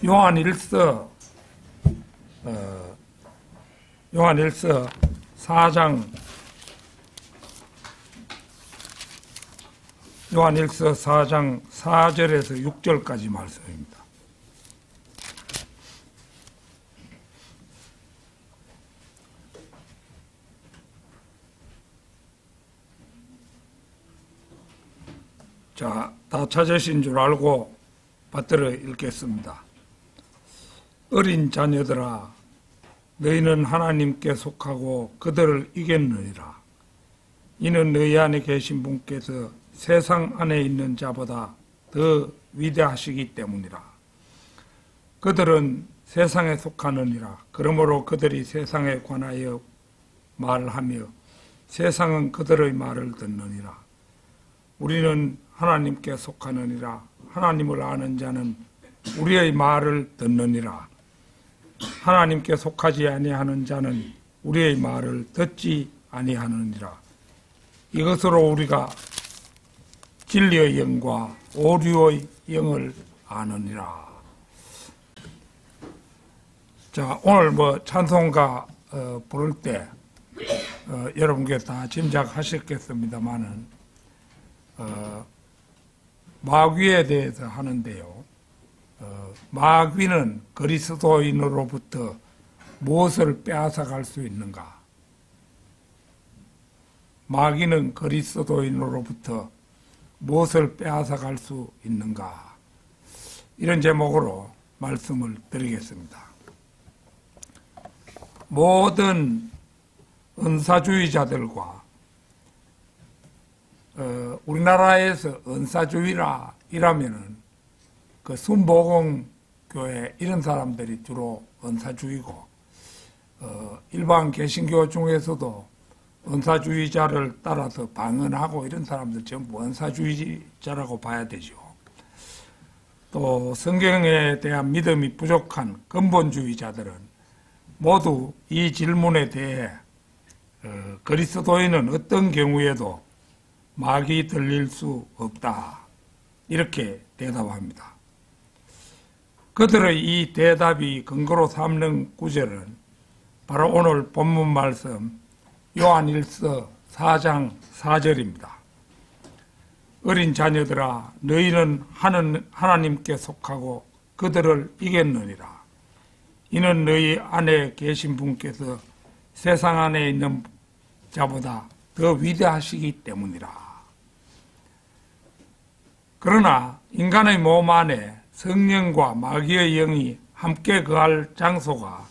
요한일서 4장 4절에서 6절까지 말씀입니다. 자, 다 찾으신 줄 알고 받들어 읽겠습니다. 어린 자녀들아, 너희는 하나님께 속하고 그들을 이겼느니라. 이는 너희 안에 계신 분께서 세상 안에 있는 자보다 더 위대하시기 때문이라. 그들은 세상에 속하느니라. 그러므로 그들이 세상에 관하여 말하며 세상은 그들의 말을 듣느니라. 우리는 하나님께 속하느니라. 하나님을 아는 자는 우리의 말을 듣느니라. 하나님께 속하지 아니하는 자는 우리의 말을 듣지 아니하느니라. 이것으로 우리가 진리의 영과 오류의 영을 아느니라. 자, 오늘 찬송가 부를 때 여러분께 다 짐작하셨겠습니다만은 마귀에 대해서 하는데요. 마귀는 그리스도인으로부터 무엇을 빼앗아갈 수 있는가? 마귀는 그리스도인으로부터 무엇을 빼앗아갈 수 있는가? 이런 제목으로 말씀을 드리겠습니다. 모든 은사주의자들과 우리나라에서 은사주의라 이라면은 그 순복음교회 이런 사람들이 주로 은사주의고, 일반 개신교 중에서도 은사주의자를 따라서 방언하고 이런 사람들 전부 은사주의자라고 봐야 되죠. 또 성경에 대한 믿음이 부족한 근본주의자들은 모두 이 질문에 대해 그리스도인은 어떤 경우에도 마귀 들릴 수 없다, 이렇게 대답합니다. 그들의 이 대답이 근거로 삼는 구절은 바로 오늘 본문 말씀 요한일서 4장 4절입니다. 어린 자녀들아, 너희는 하나님께 속하고 그들을 이겼느니라. 이는 너희 안에 계신 분께서 세상 안에 있는 자보다 더 위대하시기 때문이라. 그러나 인간의 몸 안에 성령과 마귀의 영이 함께 거할 장소가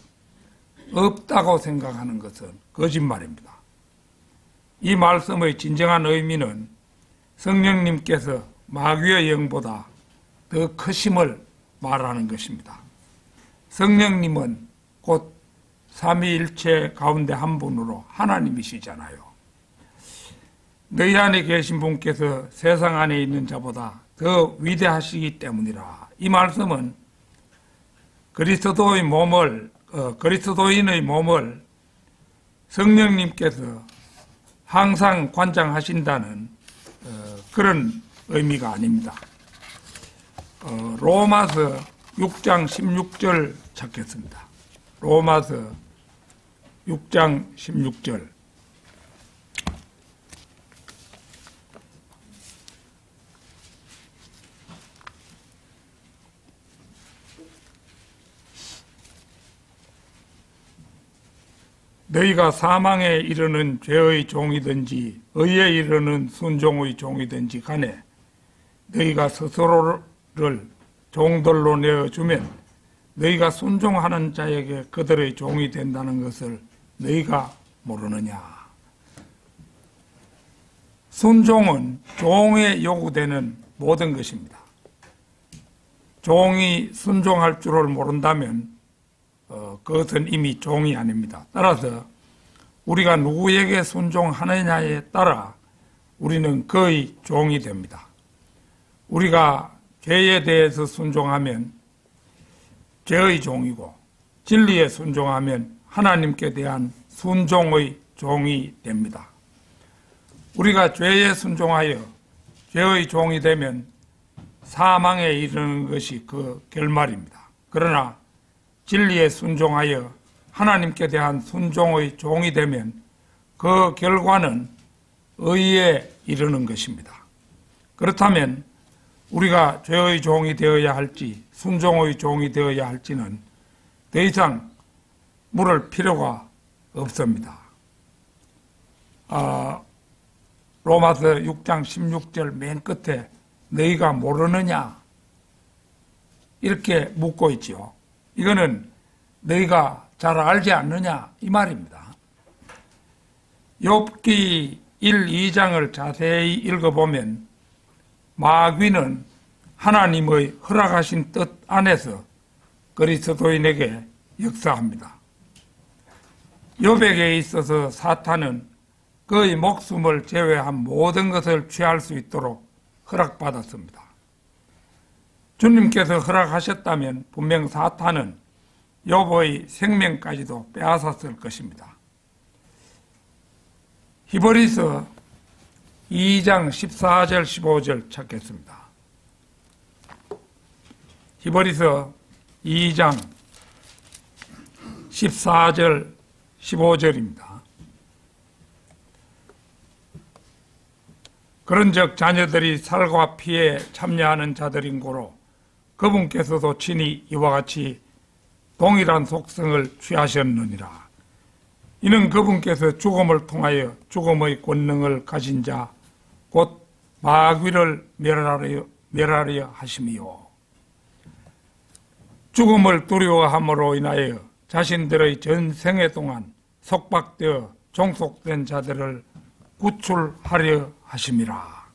없다고 생각하는 것은 거짓말입니다. 이 말씀의 진정한 의미는 성령님께서 마귀의 영보다 더 크심을 말하는 것입니다. 성령님은 곧 삼위일체 가운데 한 분으로 하나님이시잖아요. 너희 안에 계신 분께서 세상 안에 있는 자보다 더 위대하시기 때문이라. 이 말씀은 그리스도인의 몸을 성령님께서 항상 관장하신다는 그런 의미가 아닙니다. 로마서 6장 16절 찾겠습니다. 로마서 6장 16절. 너희가 사망에 이르는 죄의 종이든지 의에 이르는 순종의 종이든지 간에 너희가 스스로를 종들로 내어주면 너희가 순종하는 자에게 그들의 종이 된다는 것을 너희가 모르느냐. 순종은 종에 요구되는 모든 것입니다. 종이 순종할 줄을 모른다면 그것은 이미 종이 아닙니다. 따라서 우리가 누구에게 순종하느냐에 따라 우리는 그의 종이 됩니다. 우리가 죄에 대해서 순종하면 죄의 종이고, 진리에 순종하면 하나님께 대한 순종의 종이 됩니다. 우리가 죄에 순종하여 죄의 종이 되면 사망에 이르는 것이 그 결말입니다. 그러나 진리에 순종하여 하나님께 대한 순종의 종이 되면 그 결과는 의에 이르는 것입니다. 그렇다면 우리가 죄의 종이 되어야 할지 순종의 종이 되어야 할지는 더 이상 물을 필요가 없습니다. 로마서 6장 16절 맨 끝에 너희가 모르느냐 이렇게 묻고 있지요. 이거는 너희가 잘 알지 않느냐 이 말입니다. 욥기 1, 2장을 자세히 읽어보면 마귀는 하나님의 허락하신 뜻 안에서 그리스도인에게 역사합니다. 욥에게 있어서 사탄은 그의 목숨을 제외한 모든 것을 취할 수 있도록 허락받았습니다. 주님께서 허락하셨다면 분명 사탄은 욥의 생명까지도 빼앗았을 것입니다. 히브리서 2장 14절 15절 찾겠습니다. 히브리서 2장 14절 15절입니다. 그런즉 자녀들이 살과 피에 참여하는 자들인 고로 그분께서도 친히 이와 같이 동일한 속성을 취하셨느니라. 이는 그분께서 죽음을 통하여 죽음의 권능을 가진 자 곧 마귀를 멸하려 하심이요. 죽음을 두려워함으로 인하여 자신들의 전생애 동안 속박되어 종속된 자들을 구출하려 하심이라.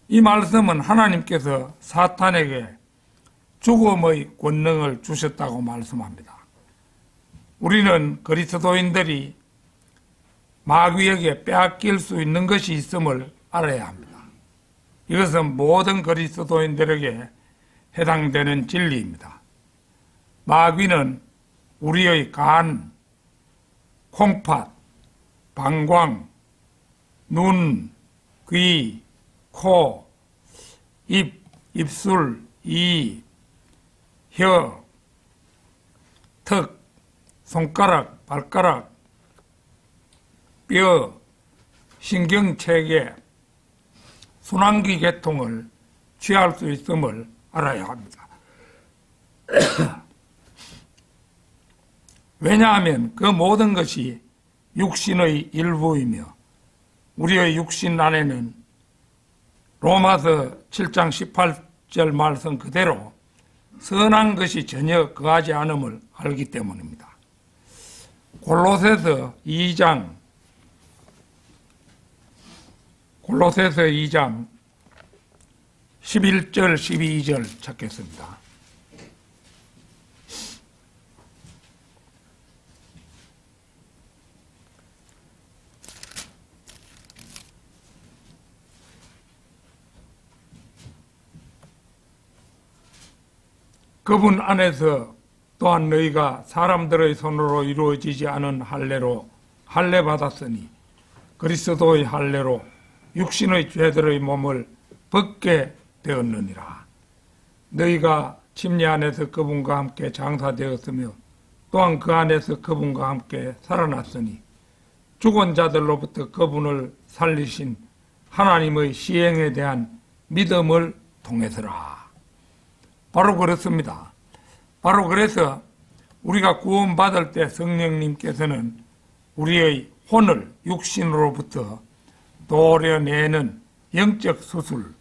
이 말씀은 하나님께서 사탄에게 죽음의 권능을 주셨다고 말씀합니다. 우리는 그리스도인들이 마귀에게 빼앗길 수 있는 것이 있음을 알아야 합니다. 이것은 모든 그리스도인들에게 해당되는 진리입니다. 마귀는 우리의 간, 콩팥, 방광, 눈, 귀, 코, 입, 입술, 이, 혀, 턱, 손가락, 발가락, 뼈, 신경체계, 순환기 계통을 취할 수 있음을 알아야 합니다. 왜냐하면 그 모든 것이 육신의 일부이며 우리의 육신 안에는 로마서 7장 18절 말씀 그대로 선한 것이 전혀 거하지 않음을 알기 때문입니다. 골로새서 2장 11절 12절 찾겠습니다. 그분 안에서 또한 너희가 사람들의 손으로 이루어지지 않은 할례로 할례 받았으니 그리스도의 할례로 육신의 죄들의 몸을 벗게 되었느니라. 너희가 침례 안에서 그분과 함께 장사되었으며 또한 그 안에서 그분과 함께 살아났으니 죽은 자들로부터 그분을 살리신 하나님의 시행에 대한 믿음을 통해서라. 바로 그렇습니다. 바로 그래서 우리가 구원받을 때 성령님께서는 우리의 혼을 육신으로부터 도려내는 영적 수술,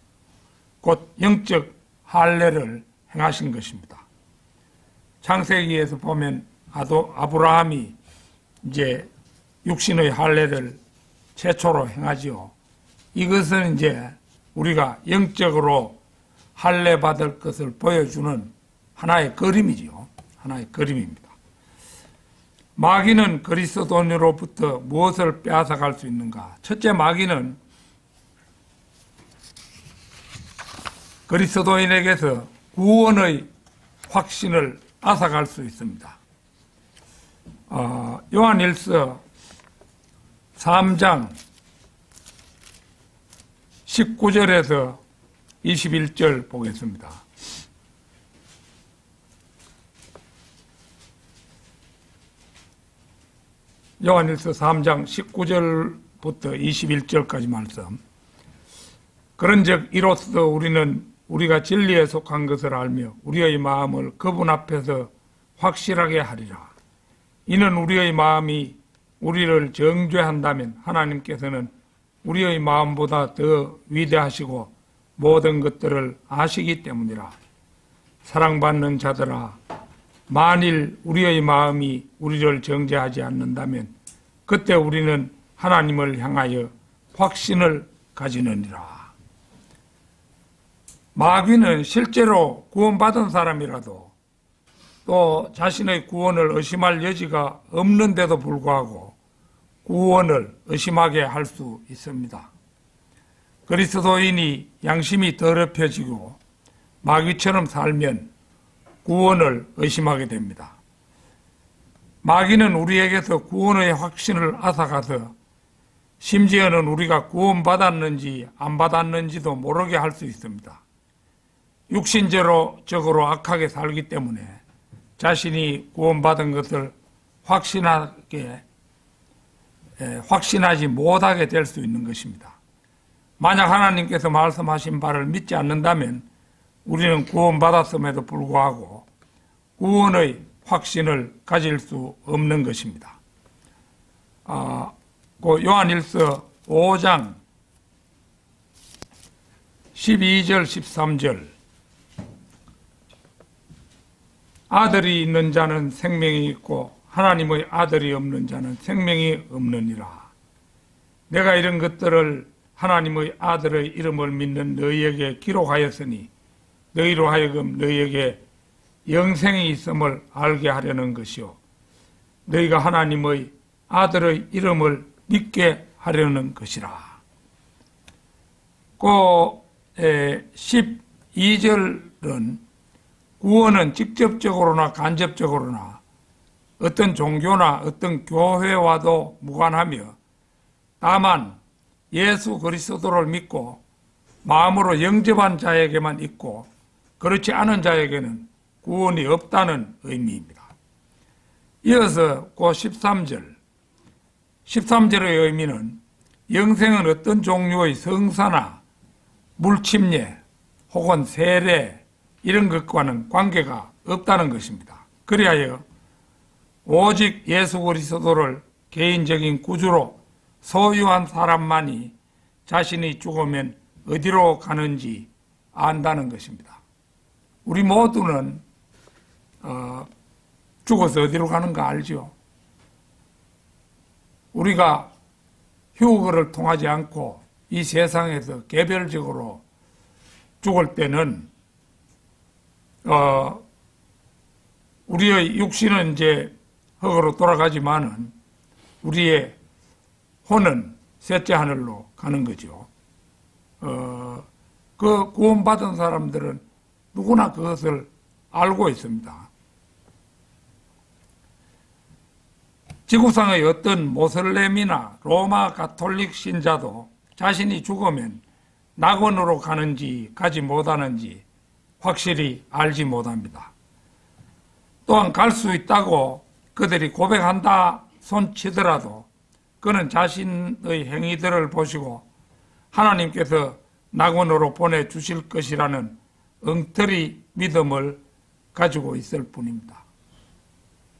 곧 영적 할례를 행하신 것입니다. 창세기에서 보면 아브라함이 이제 육신의 할례를 최초로 행하지요. 이것은 이제 우리가 영적으로 할례 받을 것을 보여주는 하나의 그림이지요. 하나의 그림입니다. 마귀는 그리스도인으로부터 무엇을 빼앗아갈 수 있는가? 첫째, 마귀는 그리스도인에게서 구원의 확신을 앗아갈 수 있습니다. 요한일서 3장 19절에서 21절 보겠습니다. 요한일서 3장 19절부터 21절까지 말씀. 그런즉 이로써 우리는 우리가 진리에 속한 것을 알며 우리의 마음을 그분 앞에서 확실하게 하리라. 이는 우리의 마음이 우리를 정죄한다면 하나님께서는 우리의 마음보다 더 위대하시고 모든 것들을 아시기 때문이라. 사랑받는 자들아, 만일 우리의 마음이 우리를 정죄하지 않는다면 그때 우리는 하나님을 향하여 확신을 가지느니라. 마귀는 실제로 구원받은 사람이라도 또 자신의 구원을 의심할 여지가 없는데도 불구하고 구원을 의심하게 할 수 있습니다. 그리스도인이 양심이 더럽혀지고 마귀처럼 살면 구원을 의심하게 됩니다. 마귀는 우리에게서 구원의 확신을 앗아가서 심지어는 우리가 구원받았는지 안 받았는지도 모르게 할 수 있습니다. 육신적으로 악하게 살기 때문에 자신이 구원받은 것을 확신하지 못하게 될 수 있는 것입니다. 만약 하나님께서 말씀하신 바를 믿지 않는다면 우리는 구원받았음에도 불구하고 구원의 확신을 가질 수 없는 것입니다. 요한일서 5장 12절 13절 아들이 있는 자는 생명이 있고 하나님의 아들이 없는 자는 생명이 없느니라. 내가 이런 것들을 하나님의 아들의 이름을 믿는 너희에게 기록하였으니 너희로 하여금 너희에게 영생이 있음을 알게 하려는 것이요 너희가 하나님의 아들의 이름을 믿게 하려는 것이라. 그 12절은 구원은 직접적으로나 간접적으로나 어떤 종교나 어떤 교회와도 무관하며 다만 예수 그리스도를 믿고 마음으로 영접한 자에게만 있고 그렇지 않은 자에게는 구원이 없다는 의미입니다. 이어서 그 13절의 의미는 영생은 어떤 종류의 성사나 물침례 혹은 세례 이런 것과는 관계가 없다는 것입니다. 그리하여 오직 예수 그리스도를 개인적인 구주로 소유한 사람만이 자신이 죽으면 어디로 가는지 안다는 것입니다. 우리 모두는 죽어서 어디로 가는가 알죠? 우리가 휴거를 통하지 않고 이 세상에서 개별적으로 죽을 때는 우리의 육신은 이제 흙으로 돌아가지만은 우리의 혼은 셋째 하늘로 가는 거죠. 그 구원받은 사람들은 누구나 그것을 알고 있습니다. 지구상의 어떤 모슬렘이나 로마 가톨릭 신자도 자신이 죽으면 낙원으로 가는지 가지 못하는지 확실히 알지 못합니다. 또한 갈 수 있다고 그들이 고백한다 손치더라도 그는 자신의 행위들을 보시고 하나님께서 낙원으로 보내주실 것이라는 엉터리 믿음을 가지고 있을 뿐입니다.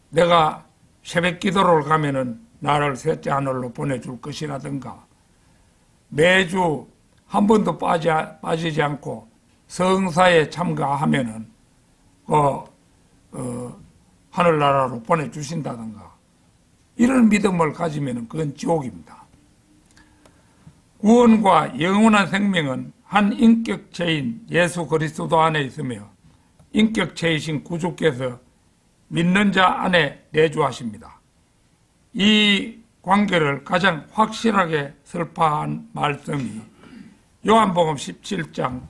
내가 새벽 기도를 가면은 나를 셋째 하늘로 보내줄 것이라든가 매주 한 번도 빠지지 않고 성사에 참가하면은 하늘나라로 보내주신다든가 이런 믿음을 가지면은 그건 지옥입니다. 구원과 영원한 생명은 한 인격체인 예수 그리스도 안에 있으며 인격체이신 구주께서 믿는 자 안에 내주하십니다. 이 관계를 가장 확실하게 설파한 말씀이 요한복음 17장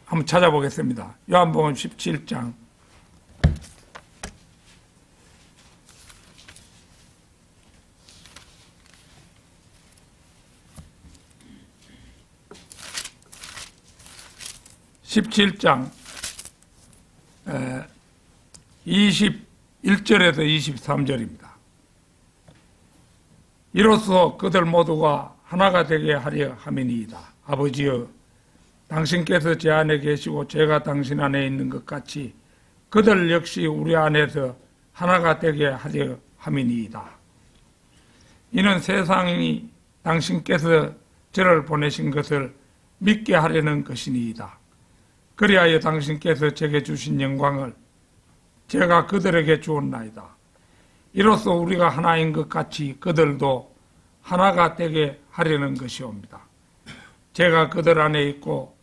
한번 찾아보겠습니다. 요한복음 17장 17장 1절에서 23절입니다. 이로써 그들 모두가 하나가 되게 하려 함이니이다. 아버지여, 당신께서 제 안에 계시고 제가 당신 안에 있는 것 같이 그들 역시 우리 안에서 하나가 되게 하려 함이니이다. 이는 세상이 당신께서 저를 보내신 것을 믿게 하려는 것이니이다. 그리하여 당신께서 제게 주신 영광을 제가 그들에게 주었나이다. 이로써 우리가 하나인 것 같이 그들도 하나가 되게 하려는 것이옵니다. 제가 그들 안에 있고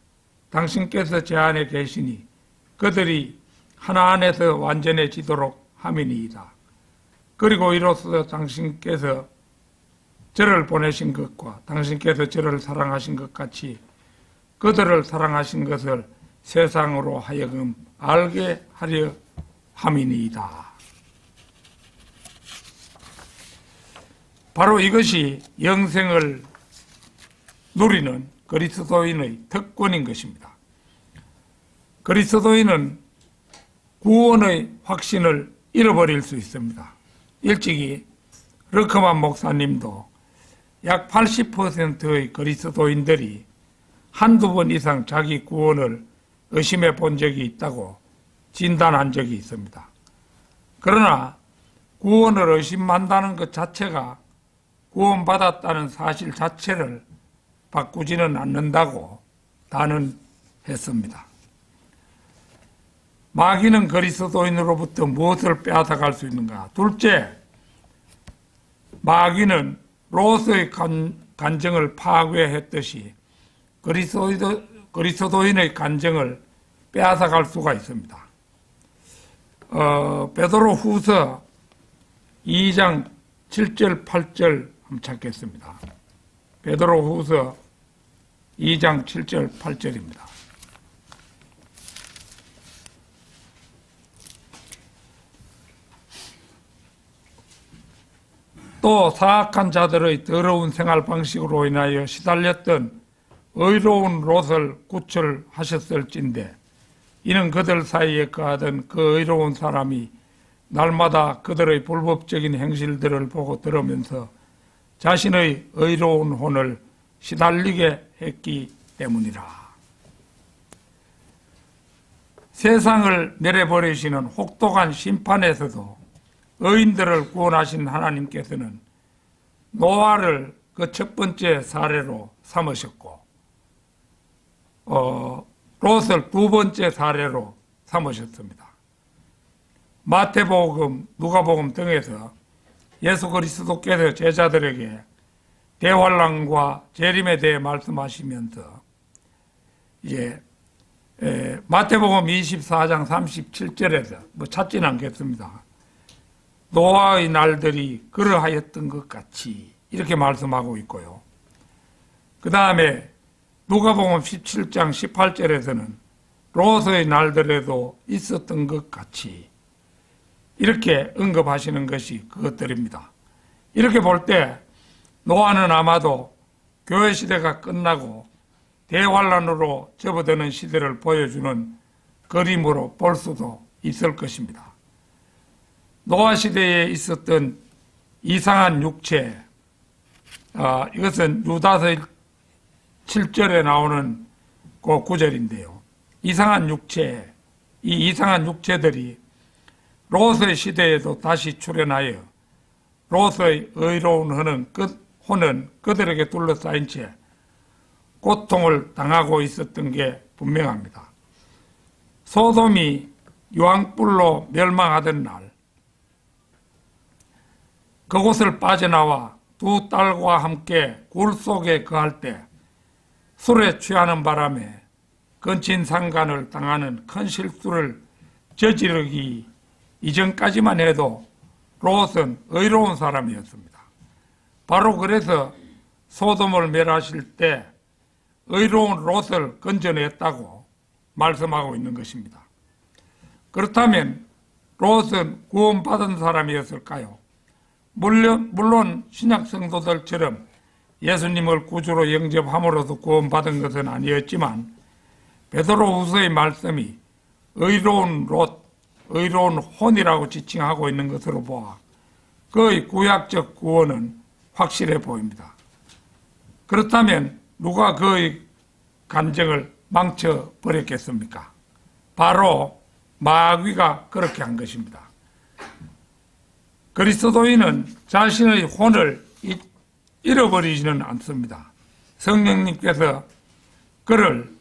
당신께서 제 안에 계시니 그들이 하나 안에서 완전해지도록 함이니이다. 그리고 이로써 당신께서 저를 보내신 것과 당신께서 저를 사랑하신 것 같이 그들을 사랑하신 것을 세상으로 하여금 알게 하려 함이니이다. 바로 이것이 영생을 누리는 그리스도인의 특권인 것입니다. 그리스도인은 구원의 확신을 잃어버릴 수 있습니다. 일찍이 르크만 목사님도 약 80%의 그리스도인들이 한두 번 이상 자기 구원을 의심해 본 적이 있다고 진단한 적이 있습니다. 그러나 구원을 의심한다는 것 자체가 구원받았다는 사실 자체를 바꾸지는 않는다고 단언했습니다. 마귀는 그리스도인으로부터 무엇을 빼앗아갈 수 있는가? 둘째, 마귀는 롯의 간정을 파괴했듯이 그리스도인의 간정을 빼앗아갈 수가 있습니다. 베드로 후서 2장 7절 8절 한번 찾겠습니다. 베드로 후서 2장 7절 8절입니다. 또 사악한 자들의 더러운 생활 방식으로 인하여 시달렸던 의로운 롯을 구출하셨을진데 이는 그들 사이에 거하던 그 의로운 사람이 날마다 그들의 불법적인 행실들을 보고 들으면서 자신의 의로운 혼을 시달리게 했기 때문이라. 세상을 내려버리시는 혹독한 심판에서도 의인들을 구원하신 하나님께서는 노아를 그 첫 번째 사례로 삼으셨고 롯을 두 번째 사례로 삼으셨습니다. 마태복음, 누가복음 등에서 예수 그리스도께서 제자들에게 대환란과 재림에 대해 말씀하시면서 마태복음 24장 37절에서 찾지는 않겠습니다. 노아의 날들이 그러하였던 것 같이 이렇게 말씀하고 있고요. 그 다음에 누가복음 17장 18절에서는 롯의 날들에도 있었던 것 같이 이렇게 언급하시는 것이 그것들입니다. 이렇게 볼 때 노아는 아마도 교회 시대가 끝나고 대환란으로 접어드는 시대를 보여주는 그림으로 볼 수도 있을 것입니다. 노아 시대에 있었던 이상한 육체, 이것은 유다서 7절에 나오는 그 구절인데요. 이상한 육체, 이 이상한 육체들이 롯의 시대에도 다시 출현하여 롯의 의로운 혼은 그들에게 둘러싸인 채 고통을 당하고 있었던 게 분명합니다. 소돔이 유황불로 멸망하던 날 그곳을 빠져나와 두 딸과 함께 굴 속에 거할 때 술에 취하는 바람에 근친상간을 당하는 큰 실수를 저지르기 이전까지만 해도 롯은 의로운 사람이었습니다. 바로 그래서 소돔을 멸하실 때 의로운 롯을 건져냈다고 말씀하고 있는 것입니다. 그렇다면 롯은 구원받은 사람이었을까요? 물론 신약 성도들처럼 예수님을 구주로 영접함으로써 구원받은 것은 아니었지만 베드로 후서의 말씀이 의로운 롯, 의로운 혼이라고 지칭하고 있는 것으로 보아 그의 구약적 구원은 확실해 보입니다. 그렇다면 누가 그의 감정을 망쳐버렸겠습니까? 바로 마귀가 그렇게 한 것입니다. 그리스도인은 자신의 혼을 잃어버리지는 않습니다. 성령님께서 그를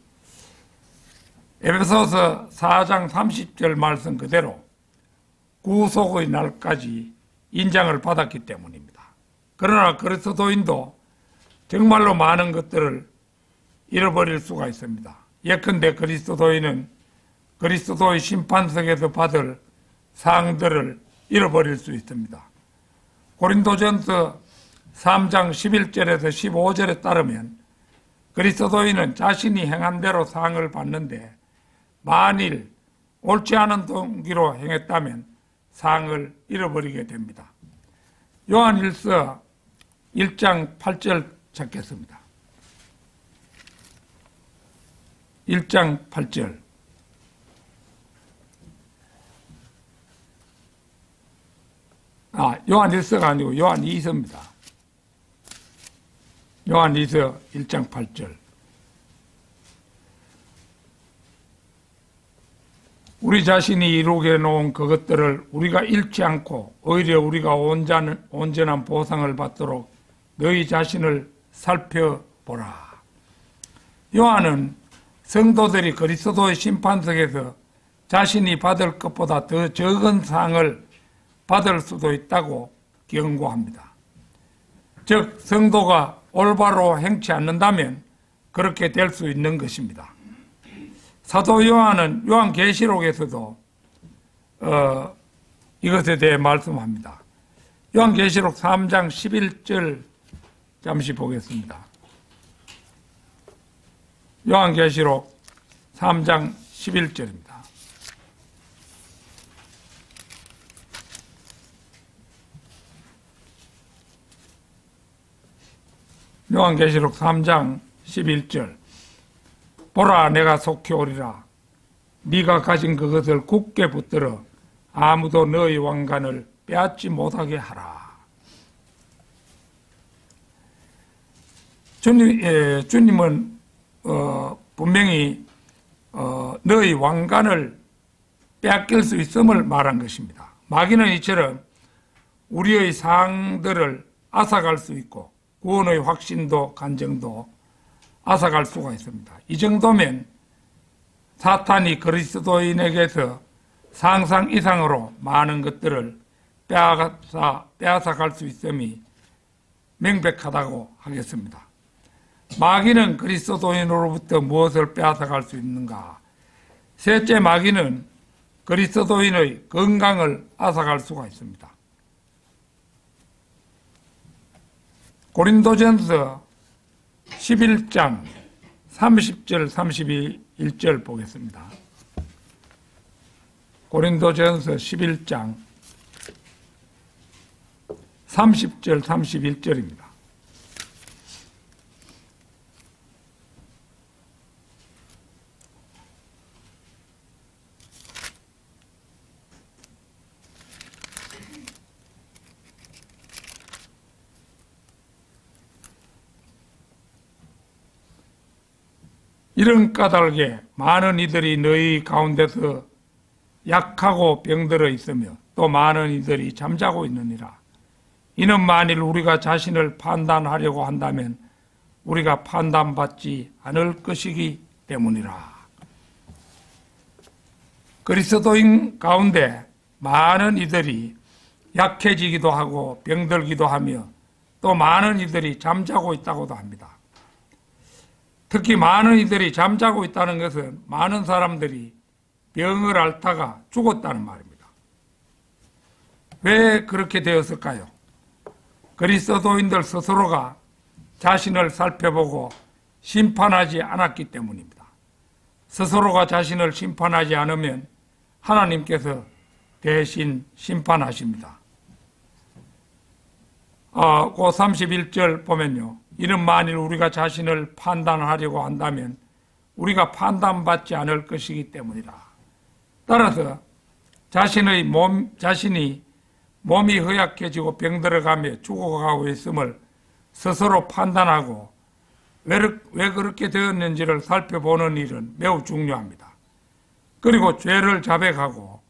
에베소서 4장 30절 말씀 그대로 구속의 날까지 인장을 받았기 때문입니다. 그러나 그리스도인도 정말로 많은 것들을 잃어버릴 수가 있습니다. 예컨대 그리스도인은 그리스도의 심판석에서 받을 상들을 잃어버릴 수 있습니다. 고린도전서 3장 11절에서 15절에 따르면 그리스도인은 자신이 행한 대로 상을 받는데 만일 옳지 않은 동기로 행했다면 상을 잃어버리게 됩니다. 요한일서 1장 8절 찾겠습니다. 1장 8절. 요한일서가 아니고 요한이서입니다. 요한이서 1장 8절. 우리 자신이 이루게 놓은 그것들을 우리가 잃지 않고 오히려 우리가 온전한 보상을 받도록 너희 자신을 살펴보라. 요한은 성도들이 그리스도의 심판석에서 자신이 받을 것보다 더 적은 상을 받을 수도 있다고 경고합니다. 즉 성도가 올바로 행치 않는다면 그렇게 될 수 있는 것입니다. 사도 요한은 요한계시록에서도 이것에 대해 말씀합니다. 요한계시록 3장 11절 잠시 보겠습니다. 요한계시록 3장 11절입니다. 요한계시록 3장 11절. 보라, 내가 속히 오리라. 네가 가진 그것을 굳게 붙들어 아무도 너의 왕관을 빼앗지 못하게 하라. 주님은 분명히 너의 왕관을 빼앗길 수 있음을 말한 것입니다. 마귀는 이처럼 우리의 상들을 앗아갈 수 있고 구원의 확신도 간정도 앗아갈 수가 있습니다. 이 정도면 사탄이 그리스도인에게서 상상 이상으로 많은 것들을 빼앗아갈 수 있음이 명백하다고 하겠습니다. 마귀는 그리스도인으로부터 무엇을 빼앗아갈 수 있는가? 셋째, 마귀는 그리스도인의 건강을 앗아갈 수가 있습니다. 고린도전서 11장 30절 31절 보겠습니다. 고린도전서 11장 30절 31절입니다. 이런 까닭에 많은 이들이 너희 가운데서 약하고 병들어 있으며 또 많은 이들이 잠자고 있느니라. 이는 만일 우리가 자신을 판단하려고 한다면 우리가 판단받지 않을 것이기 때문이라. 그리스도인 가운데 많은 이들이 약해지기도 하고 병들기도 하며 또 많은 이들이 잠자고 있다고도 합니다. 특히 많은 이들이 잠자고 있다는 것은 많은 사람들이 병을 앓다가 죽었다는 말입니다. 왜 그렇게 되었을까요? 그리스도인들 스스로가 자신을 살펴보고 심판하지 않았기 때문입니다. 스스로가 자신을 심판하지 않으면 하나님께서 대신 심판하십니다. 그 31절 보면요. 이는 만일 우리가 자신을 판단하려고 한다면 우리가 판단받지 않을 것이기 때문이라. 따라서 자신이 몸이 허약해지고 병들어가며 죽어가고 있음을 스스로 판단하고 왜 그렇게 되었는지를 살펴보는 일은 매우 중요합니다. 그리고 죄를 자백하고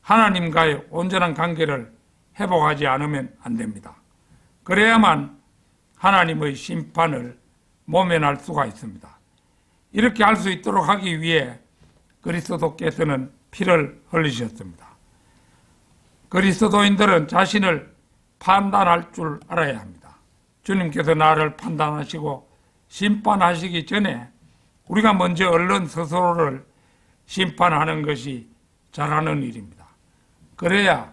하나님과의 온전한 관계를 회복하지 않으면 안 됩니다. 그래야만 하나님의 심판을 모면할 수가 있습니다. 이렇게 할 수 있도록 하기 위해 그리스도께서는 피를 흘리셨습니다. 그리스도인들은 자신을 판단할 줄 알아야 합니다. 주님께서 나를 판단하시고 심판하시기 전에 우리가 먼저 얼른 스스로를 심판하는 것이 잘하는 일입니다. 그래야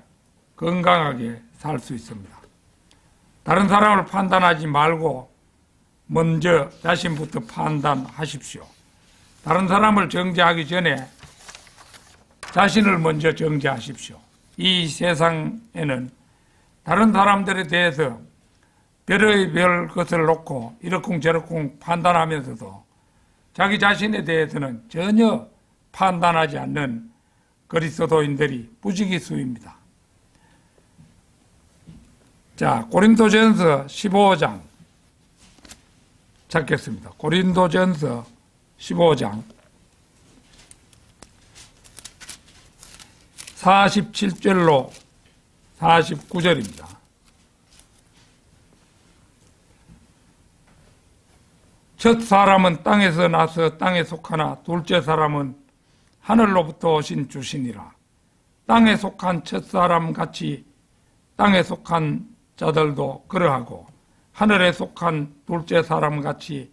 건강하게 살 수 있습니다. 다른 사람을 판단하지 말고 먼저 자신부터 판단하십시오. 다른 사람을 정죄하기 전에 자신을 먼저 정죄하십시오. 이 세상에는 다른 사람들에 대해서 별의별 것을 놓고 이러쿵저러쿵 판단하면서도 자기 자신에 대해서는 전혀 판단하지 않는 그리스도인들이 부지기수입니다. 자, 고린도전서 15장 찾겠습니다. 고린도전서 15장 47절로 49절입니다. 첫 사람은 땅에서 나서 땅에 속하나 둘째 사람은 하늘로부터 오신 주시니라. 땅에 속한 첫 사람 같이 땅에 속한 자들도 그러하고 하늘에 속한 둘째 사람 같이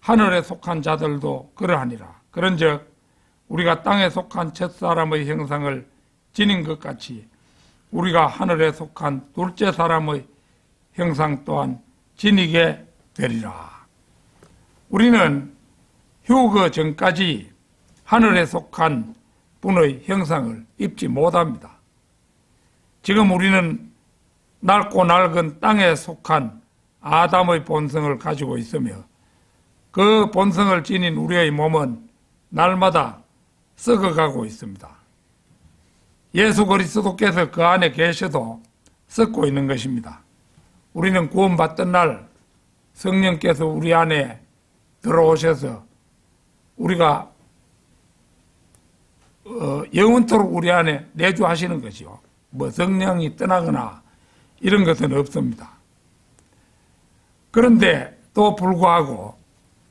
하늘에 속한 자들도 그러하니라. 그런즉 우리가 땅에 속한 첫 사람의 형상을 지닌 것 같이 우리가 하늘에 속한 둘째 사람의 형상 또한 지니게 되리라. 우리는 휴거 전까지 하늘에 속한 분의 형상을 입지 못합니다. 지금 우리는 낡고 낡은 땅에 속한 아담의 본성을 가지고 있으며 그 본성을 지닌 우리의 몸은 날마다 썩어가고 있습니다. 예수 그리스도께서 그 안에 계셔도 썩고 있는 것입니다. 우리는 구원받던 날 성령께서 우리 안에 들어오셔서 우리가 영원토록 우리 안에 내주하시는 것이요. 뭐 성령이 떠나거나 이런 것은 없습니다. 그런데 또 불구하고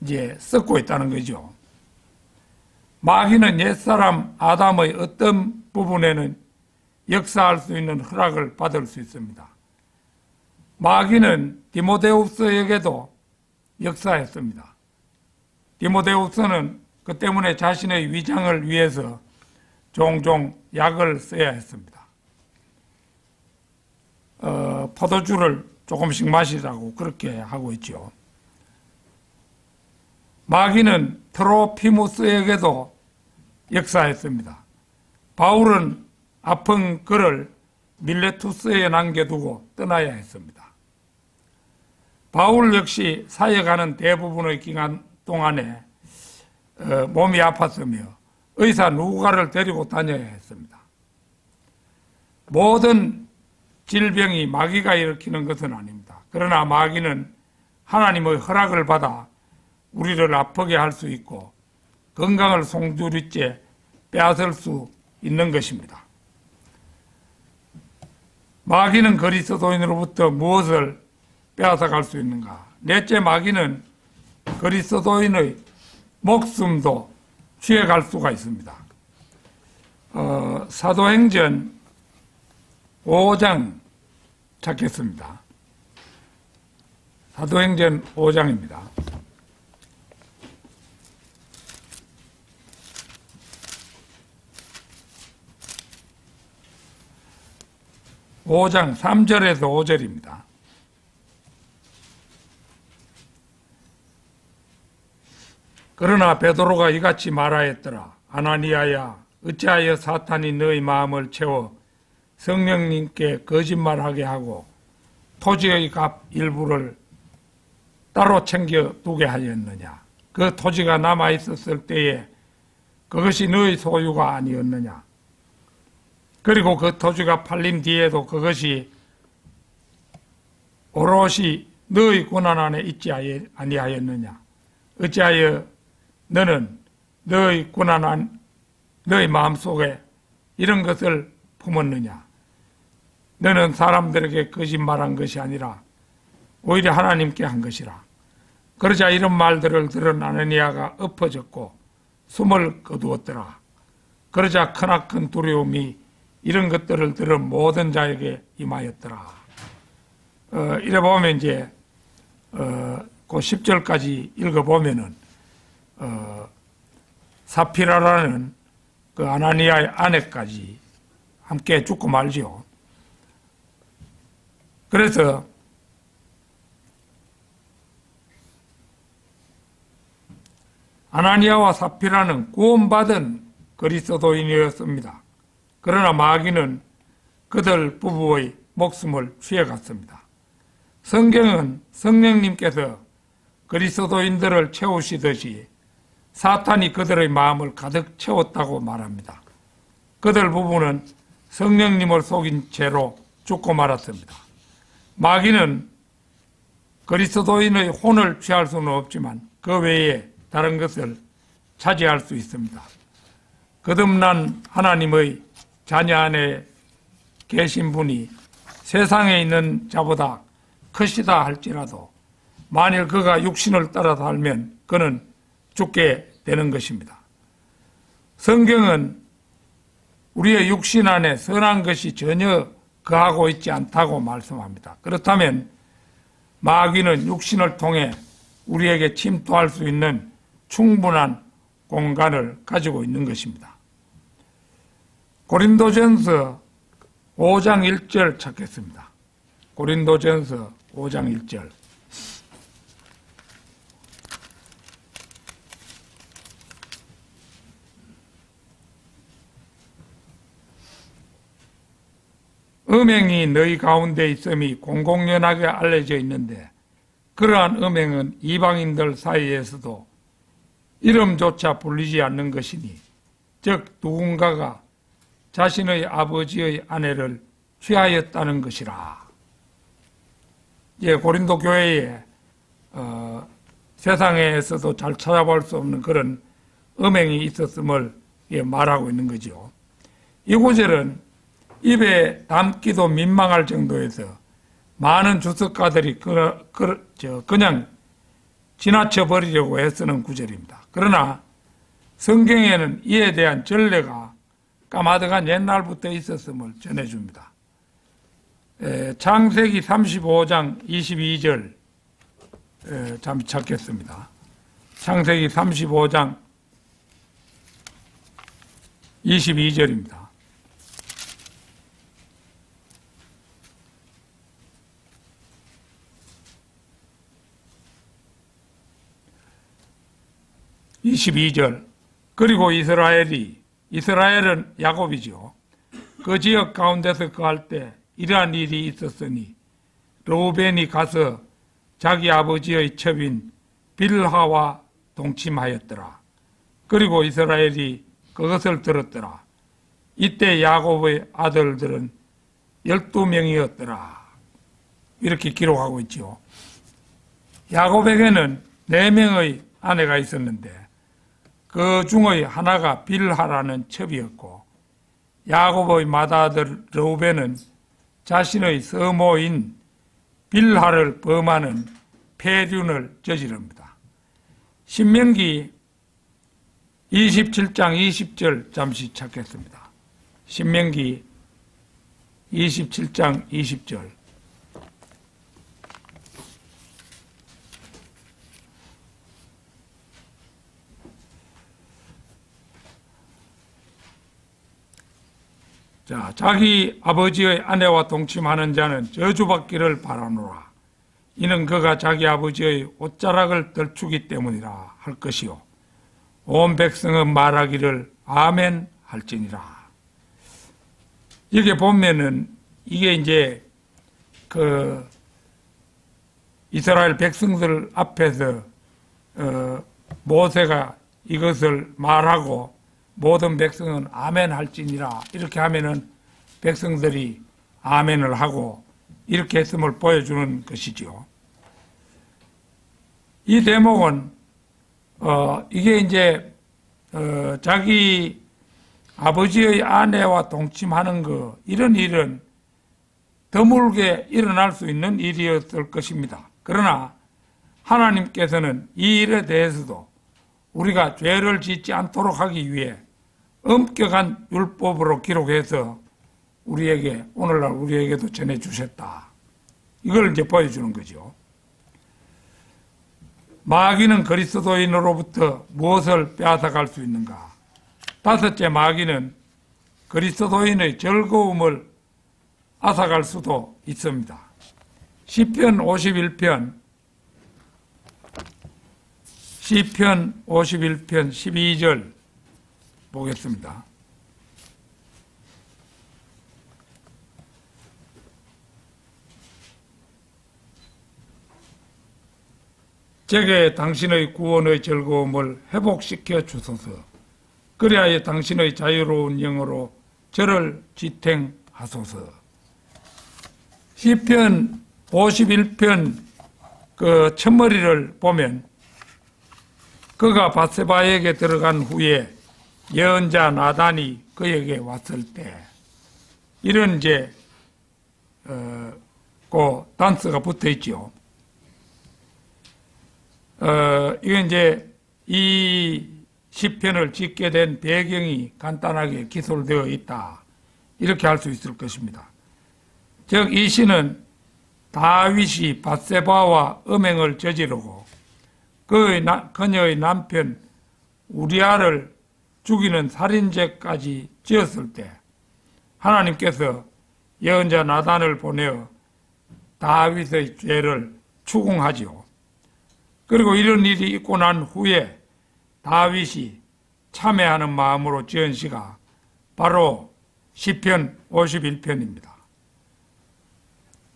이제 썩고 있다는 거죠. 마귀는 옛사람 아담의 어떤 부분에는 역사할 수 있는 허락을 받을 수 있습니다. 마귀는 디모데우스에게도 역사했습니다. 디모데우스는 그 때문에 자신의 위장을 위해서 종종 약을 써야 했습니다. 포도주를 조금씩 마시라고 그렇게 하고 있죠. 마귀는 트로피무스에게도 역사했습니다. 바울은 아픈 그를 밀레투스에 남겨두고 떠나야 했습니다. 바울 역시 사역하는 대부분의 기간 동안에 몸이 아팠으며 의사 누가를 데리고 다녀야 했습니다. 모든 질병이 마귀가 일으키는 것은 아닙니다. 그러나 마귀는 하나님의 허락을 받아 우리를 아프게 할 수 있고 건강을 송두리째 빼앗을 수 있는 것입니다. 마귀는 그리스도인으로부터 무엇을 빼앗아갈 수 있는가? 넷째, 마귀는 그리스도인의 목숨도 취해갈 수가 있습니다. 사도행전 5장 찾겠습니다. 사도행전 5장입니다. 5장 3절에서 5절입니다. 그러나 베드로가 이같이 말하였더라. 아나니아야, 어찌하여 사탄이 너희 마음을 채워 성령님께 거짓말하게 하고 토지의 값 일부를 따로 챙겨두게 하였느냐? 그 토지가 남아있었을 때에 그것이 너희 소유가 아니었느냐? 그리고 그 토지가 팔린 뒤에도 그것이 오롯이 너의 권한 안에 있지 아니하였느냐? 어찌하여 너는 너의 권한 안, 너의 마음속에 이런 것을 품었느냐? 너는 사람들에게 거짓말한 것이 아니라 오히려 하나님께 한 것이라. 그러자 이런 말들을 들은 아나니아가 엎어졌고 숨을 거두었더라. 그러자 크나큰 두려움이 이런 것들을 들은 모든 자에게 임하였더라. 이래 보면 이제 그 10절까지 읽어보면은 사피라라는 그 아나니아의 아내까지 함께 죽고 말지요. 그래서 아나니아와 사피라는 구원받은 그리스도인이었습니다. 그러나 마귀는 그들 부부의 목숨을 취해갔습니다. 성경은 성령님께서 그리스도인들을 채우시듯이 사탄이 그들의 마음을 가득 채웠다고 말합니다. 그들 부부는 성령님을 속인 채로 죽고 말았습니다. 마귀는 그리스도인의 혼을 취할 수는 없지만 그 외에 다른 것을 차지할 수 있습니다. 거듭난 하나님의 자녀 안에 계신 분이 세상에 있는 자보다 크시다 할지라도 만일 그가 육신을 따라 살면 그는 죽게 되는 것입니다. 성경은 우리의 육신 안에 선한 것이 전혀 거하고 있지 않다고 말씀합니다. 그렇다면 마귀는 육신을 통해 우리에게 침투할 수 있는 충분한 공간을 가지고 있는 것입니다. 고린도전서 5장 1절 찾겠습니다. 고린도전서 5장 1절. 음행이 너희 가운데 있음이 공공연하게 알려져 있는데 그러한 음행은 이방인들 사이에서도 이름조차 불리지 않는 것이니 즉 누군가가 자신의 아버지의 아내를 취하였다는 것이라. 예, 고린도 교회에 세상에서도 잘 찾아볼 수 없는 그런 음행이 있었음을 말하고 있는 거죠. 이 구절은 입에 담기도 민망할 정도에서 많은 주석가들이 그냥 지나쳐 버리려고 애쓰는 구절입니다. 그러나 성경에는 이에 대한 전례가 까마득한 옛날부터 있었음을 전해줍니다. 창세기 35장 22절 잠시 찾겠습니다. 창세기 35장 22절입니다. 그리고 이스라엘은 야곱이죠. 그 지역 가운데서 거할 때 이러한 일이 있었으니 르우벤이 가서 자기 아버지의 첩인 빌하와 동침하였더라. 그리고 이스라엘이 그것을 들었더라. 이때 야곱의 아들들은 12명이었더라. 이렇게 기록하고 있죠. 야곱에게는 4명의 아내가 있었는데 그 중의 하나가 빌하라는 첩이었고 야곱의 맏아들 르우벤은 자신의 서모인 빌하를 범하는 폐륜을 저지릅니다. 신명기 27장 20절 잠시 찾겠습니다. 신명기 27장 20절. 자, 자기 아버지의 아내와 동침하는 자는 저주받기를 바라노라. 이는 그가 자기 아버지의 옷자락을 덜추기 때문이라 할 것이요. 온 백성은 말하기를 아멘 할지니라. 이게 보면은 이게 이제 그 이스라엘 백성들 앞에서 모세가 이것을 말하고 모든 백성은 아멘 할지니라 이렇게 하면은 백성들이 아멘을 하고 이렇게 했음을 보여주는 것이죠. 이 대목은 이게 이제 자기 아버지의 아내와 동침하는 이런 일은 드물게 일어날 수 있는 일이었을 것입니다. 그러나 하나님께서는 이 일에 대해서도 우리가 죄를 짓지 않도록 하기 위해 엄격한 율법으로 기록해서 오늘날 우리에게도 전해주셨다. 이걸 이제 보여주는 거죠. 마귀는 그리스도인으로부터 무엇을 빼앗아갈 수 있는가? 다섯째, 마귀는 그리스도인의 즐거움을 앗아갈 수도 있습니다. 시편 51편 12절 보겠습니다. 제게 당신의 구원의 즐거움을 회복시켜 주소서. 그리하여 당신의 자유로운 영으로 저를 지탱하소서. 시편 51편 그 첫머리를 보면 그가 밧세바에게 들어간 후에 예언자 나단이 그에게 왔을 때 이런 이제 그 단서가 붙어 있죠. 이건 이제 이 시편을 짓게 된 배경이 간단하게 기술되어 있다. 이렇게 할 수 있을 것입니다. 즉, 이 시는 다윗이 밧세바와 음행을 저지르고 그녀의 남편 우리아를 죽이는 살인죄까지 지었을 때 하나님께서 예언자 나단을 보내어 다윗의 죄를 추궁하지요. 그리고 이런 일이 있고 난 후에 다윗이 참회하는 마음으로 지은 시가 바로 시편 51편입니다.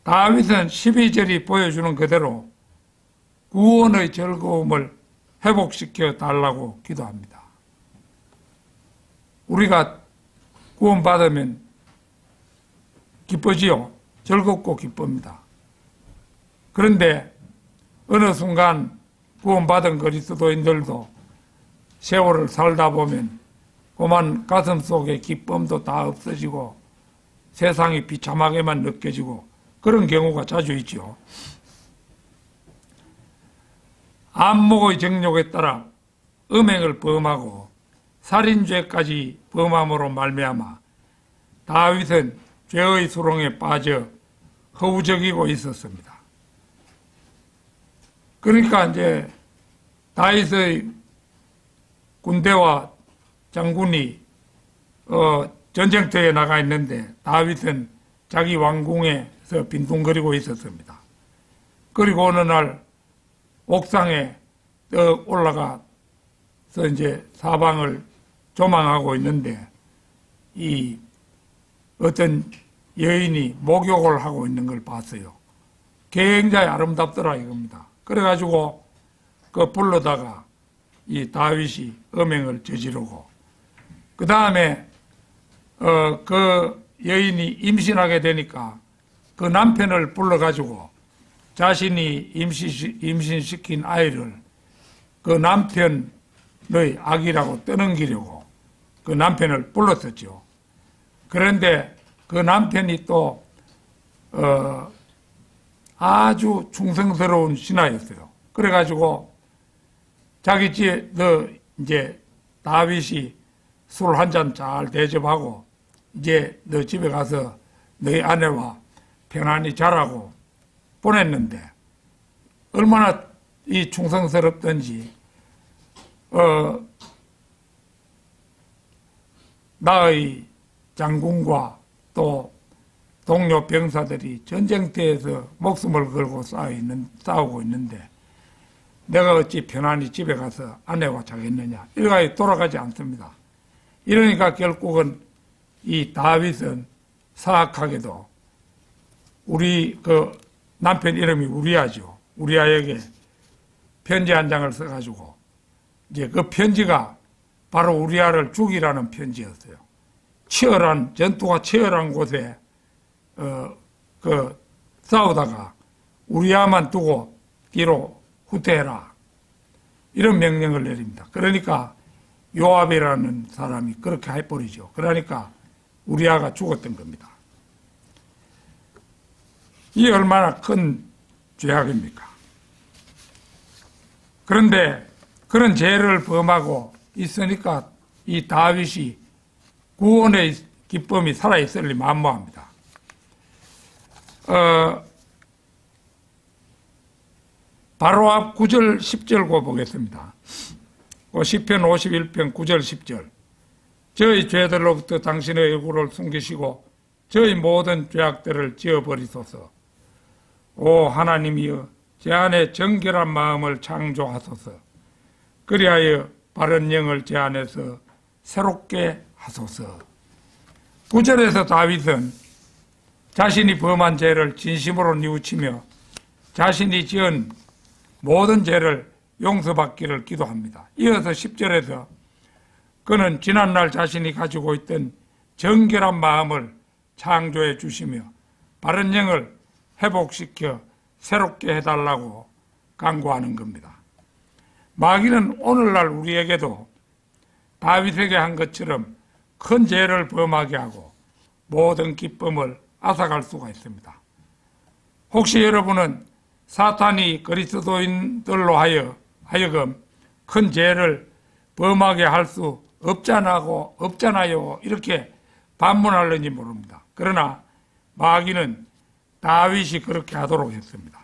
다윗은 12절이 보여주는 그대로 구원의 즐거움을 회복시켜 달라고 기도합니다. 우리가 구원받으면 기쁘지요. 즐겁고 기쁩니다. 그런데 어느 순간 구원받은 그리스도인들도 세월을 살다 보면 그만 가슴 속에 기쁨도 다 없어지고 세상이 비참하게만 느껴지고 그런 경우가 자주 있죠. 안목의 정욕에 따라 음행을 범하고 살인죄까지 범함으로 말미암아 다윗은 죄의 수렁에 빠져 허우적이고 있었습니다. 그러니까 이제 다윗의 군대와 장군이 전쟁터에 나가 있는데 다윗은 자기 왕궁에서 빈둥거리고 있었습니다. 그리고 어느 날 옥상에 떡 올라가서 이제 사방을 조망하고 있는데 이 어떤 여인이 목욕을 하고 있는 걸 봤어요. 굉장히 아름답더라 이겁니다. 그래가지고 그 불러다가 이 다윗이 음행을 저지르고 그 다음에 그 여인이 임신하게 되니까 그 남편을 불러가지고 자신이 임신시킨 아이를 그 남편의 아기라고 떠넘기려고 그 남편을 불렀었죠. 그런데 그 남편이 또 아주 충성스러운 신하였어요. 그래가지고 자기 집에 이제 다윗이 술 한 잔 잘 대접하고 이제 너 집에 가서 너희 아내와 편안히 자라고 보냈는데 얼마나 이 충성스럽던지 나의 장군과 또 동료 병사들이 전쟁터에서 목숨을 걸고 싸우고 있는데 내가 어찌 편안히 집에 가서 아내와 자겠느냐. 이렇게 돌아가지 않습니다. 이러니까 결국은 이 다윗은 사악하게도 우리 그 남편 이름이 우리아죠. 우리아에게 편지 한 장을 써가지고 이제 그 편지가 바로 우리아를 죽이라는 편지였어요. 전투가 치열한 곳에 싸우다가 우리아만 두고 뒤로 후퇴해라, 이런 명령을 내립니다. 그러니까 요압이라는 사람이 그렇게 해버리죠. 그러니까 우리아가 죽었던 겁니다. 이게 얼마나 큰 죄악입니까? 그런데 그런 죄를 범하고 있으니까 이 다윗이 구원의 기쁨이 살아있으리 만무합니다. 바로 앞 9절 10절 보겠습니다. 시편 51편 9절 10절. 저희 죄들로부터 당신의 얼굴을 숨기시고 저희 모든 죄악들을 지어버리소서. 오 하나님이여, 제 안에 정결한 마음을 창조하소서. 그리하여 바른 영을 제 안에서 새롭게 하소서. 9절에서 다윗은 자신이 범한 죄를 진심으로 뉘우치며 자신이 지은 모든 죄를 용서받기를 기도합니다. 이어서 10절에서 그는 지난날 자신이 가지고 있던 정결한 마음을 창조해 주시며 바른 영을 회복시켜 새롭게 해달라고 간구하는 겁니다. 마귀는 오늘날 우리에게도 다윗에게 한 것처럼 큰 죄를 범하게 하고 모든 기쁨을 앗아갈 수가 있습니다. 혹시 여러분은 사탄이 그리스도인들로 하여금 큰 죄를 범하게 할 수 없잖아요, 이렇게 반문하는지 모릅니다. 그러나 마귀는 다윗이 그렇게 하도록 했습니다.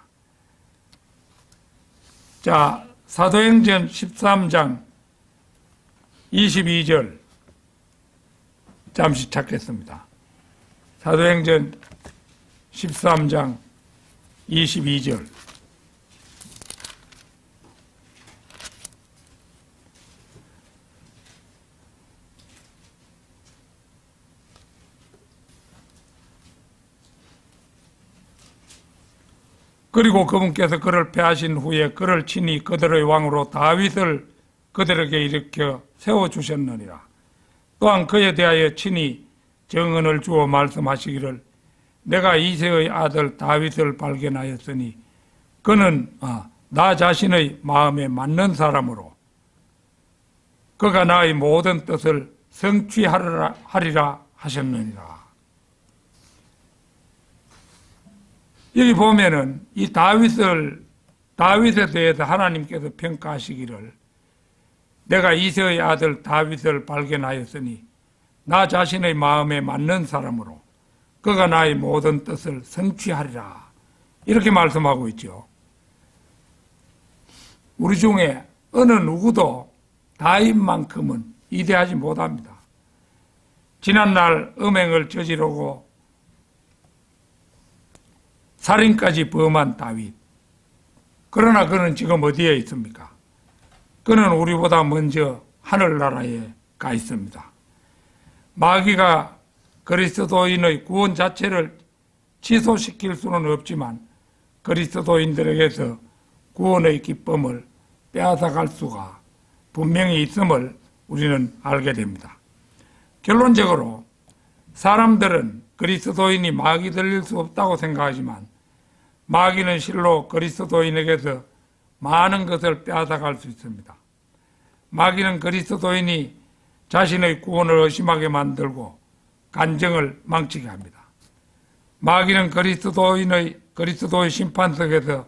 자, 사도행전 13장 22절 잠시 찾겠습니다. 사도행전 13장 22절. 그리고 그분께서 그를 패하신 후에 그를 친히 그들의 왕으로 다윗을 그들에게 일으켜 세워주셨느니라. 또한 그에 대하여 친히 정언을 주어 말씀하시기를 내가 이새의 아들 다윗을 발견하였으니 그는 나 자신의 마음에 맞는 사람으로 그가 나의 모든 뜻을 성취하리라 하셨느니라. 여기 보면은 이 다윗에 대해서 하나님께서 평가하시기를 내가 이새의 아들 다윗을 발견하였으니 나 자신의 마음에 맞는 사람으로 그가 나의 모든 뜻을 성취하리라, 이렇게 말씀하고 있죠. 우리 중에 어느 누구도 다윗만큼은 위대하지 못합니다. 지난날 음행을 저지르고 살인까지 범한 다윗. 그러나 그는 지금 어디에 있습니까? 그는 우리보다 먼저 하늘나라에 가 있습니다. 마귀가 그리스도인의 구원 자체를 취소시킬 수는 없지만 그리스도인들에게서 구원의 기쁨을 빼앗아갈 수가 분명히 있음을 우리는 알게 됩니다. 결론적으로 사람들은 그리스도인이 마귀 들릴 수 없다고 생각하지만 마귀는 실로 그리스도인에게서 많은 것을 빼앗아갈 수 있습니다. 마귀는 그리스도인이 자신의 구원을 의심하게 만들고 간증을 망치게 합니다. 마귀는 그리스도의 심판석에서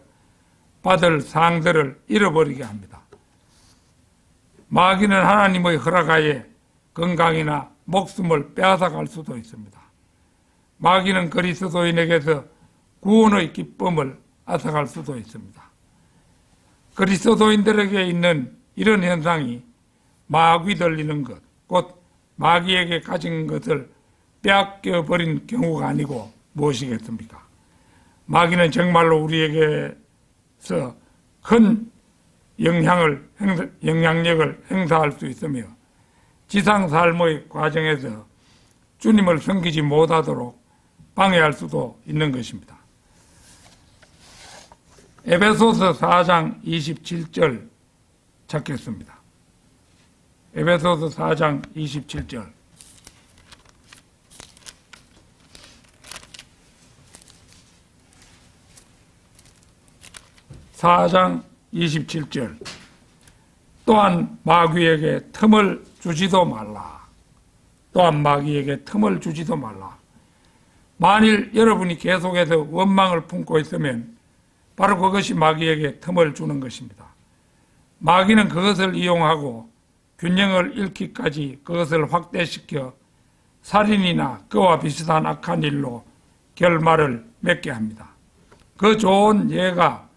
받을 상들을 잃어버리게 합니다. 마귀는 하나님의 허락하에 건강이나 목숨을 빼앗아갈 수도 있습니다. 마귀는 그리스도인에게서 구원의 기쁨을 앗아갈 수도 있습니다. 그리스도인들에게 있는 이런 현상이 마귀 들리는 것, 곧 마귀에게 가진 것을 빼앗겨버린 경우가 아니고 무엇이겠습니까? 마귀는 정말로 우리에게서 큰 영향력을 행사할 수 있으며 지상 삶의 과정에서 주님을 섬기지 못하도록 방해할 수도 있는 것입니다. 에베소서 4장 27절 찾겠습니다. 에베소서 4장 27절. 4장 27절. 또한 마귀에게 틈을 주지도 말라. 또한 마귀에게 틈을 주지도 말라. 만일 여러분이 계속해서 원망을 품고 있으면 바로 그것이 마귀에게 틈을 주는 것입니다. 마귀는 그것을 이용하고 균형을 잃기까지 그것을 확대시켜 살인이나 그와 비슷한 악한 일로 결말을 맺게 합니다. 그 좋은 예가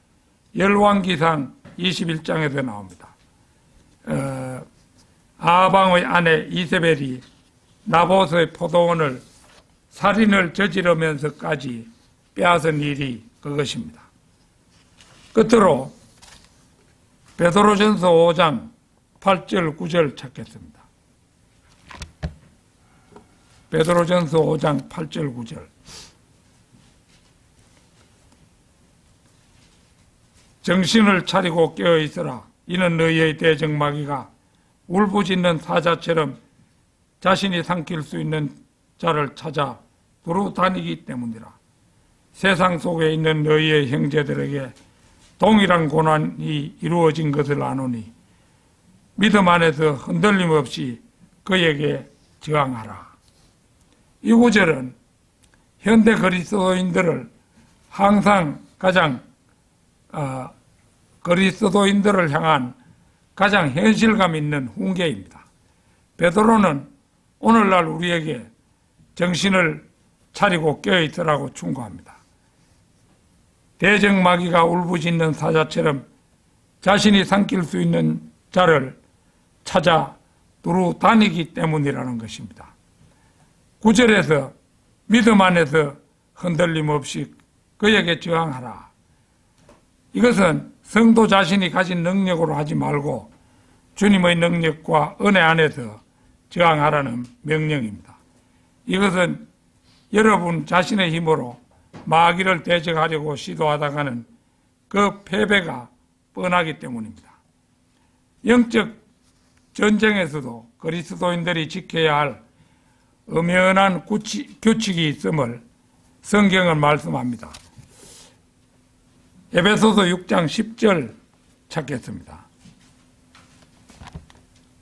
열왕기상 21장에서 나옵니다. 아방의 아내 이세벨이 나봇의 포도원을 살인을 저지르면서까지 빼앗은 일이 그것입니다. 끝으로 베드로전서 5장 8절 9절 찾겠습니다. 베드로전서 5장 8절 9절. 정신을 차리고 깨어있으라. 이는 너희의 대적마귀가 울부짖는 사자처럼 자신이 삼킬 수 있는 자를 찾아 두루 다니기 때문이라. 세상 속에 있는 너희의 형제들에게 동일한 고난이 이루어진 것을 아노니 믿음 안에서 흔들림 없이 그에게 저항하라. 이 구절은 현대 그리스도인들을 항상 가장 그리스도인들을 향한 가장 현실감 있는 훈계입니다. 베드로는 오늘날 우리에게 정신을 차리고 깨어있으라고 충고합니다. 대적마귀가 울부짖는 사자처럼 자신이 삼킬 수 있는 자를 찾아 두루 다니기 때문이라는 것입니다. 9절에서 믿음 안에서 흔들림 없이 그에게 저항하라. 이것은 성도 자신이 가진 능력으로 하지 말고 주님의 능력과 은혜 안에서 저항하라는 명령입니다. 이것은 여러분 자신의 힘으로 마귀를 대적하려고 시도하다가는 그 패배가 뻔하기 때문입니다. 영적 전쟁에서도 그리스도인들이 지켜야 할 엄연한 규칙이 있음을 성경은 말씀합니다. 에베소서 6장 10절 찾겠습니다.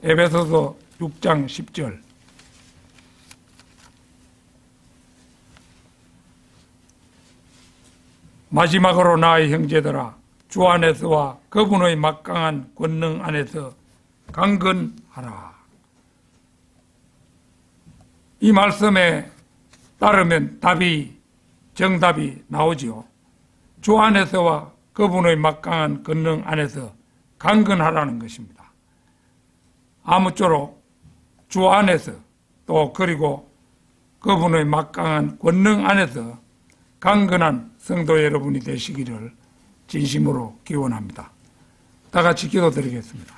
에베소서 6장 10절. 마지막으로 나의 형제들아, 주 안에서와 그분의 막강한 권능 안에서 강건하라. 이 말씀에 따르면 정답이 나오지요. 주 안에서와 그분의 막강한 권능 안에서 강건하라는 것입니다. 아무쪼록 주 안에서 또 그리고 그분의 막강한 권능 안에서 강건한 성도 여러분이 되시기를 진심으로 기원합니다. 다 같이 기도드리겠습니다.